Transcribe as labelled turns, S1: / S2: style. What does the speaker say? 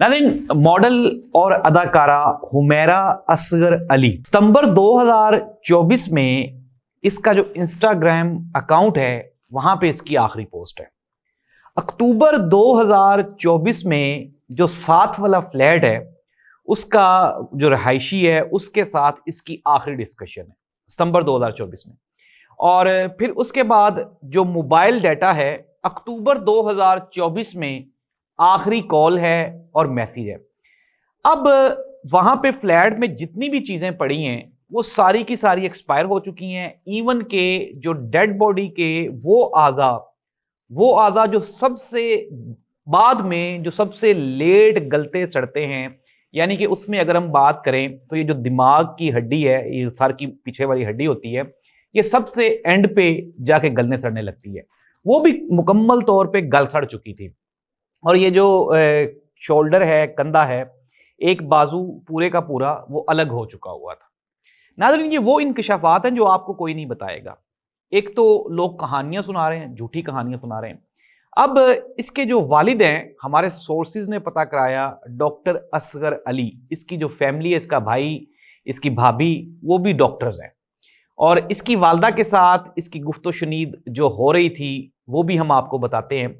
S1: नाज़रीन, मॉडल और अदाकारा हुमैरा असगर अली सितंबर 2024 में इसका जो इंस्टाग्राम अकाउंट है वहां पे इसकी आखिरी पोस्ट है। अक्टूबर 2024 में जो साथ वाला फ्लैट है उसका जो रहायशी है उसके साथ इसकी आखिरी डिस्कशन है सितंबर 2024 में। और फिर उसके बाद जो मोबाइल डाटा है अक्टूबर 2024 में आखिरी कॉल है और मैसेज है। अब वहां पे फ्लैट में जितनी भी चीजें पड़ी हैं वो सारी की सारी एक्सपायर हो चुकी हैं। इवन के जो डेड बॉडी के वो आज़ा जो सबसे बाद में जो सबसे लेट गलते सड़ते हैं, यानी कि उसमें अगर हम बात करें तो ये जो दिमाग की हड्डी है, ये सर की पीछे वाली हड्डी होती है, ये सबसे एंड पे जाके गलने सड़ने लगती है। वो भी मुकम्मल तौर पे गल सड़ चुकी थी। और ये जो शोल्डर है, कंधा है, एक बाजू पूरे का पूरा वो अलग हो चुका हुआ था। नाज़रीन, ये वो इंकशाफात हैं जो आपको कोई नहीं बताएगा। एक तो लोग कहानियां सुना रहे हैं, झूठी कहानियां सुना रहे हैं। अब इसके जो वालिद हैं, हमारे सोर्सेज ने पता कराया, डॉक्टर असगर अली, इसकी जो फैमिली है, इसका भाई, इसकी भाभी, वो भी डॉक्टर्स हैं। और इसकी वालदा के साथ इसकी गुफ्तो शुनीद जो हो रही थी वो भी हम आपको बताते हैं।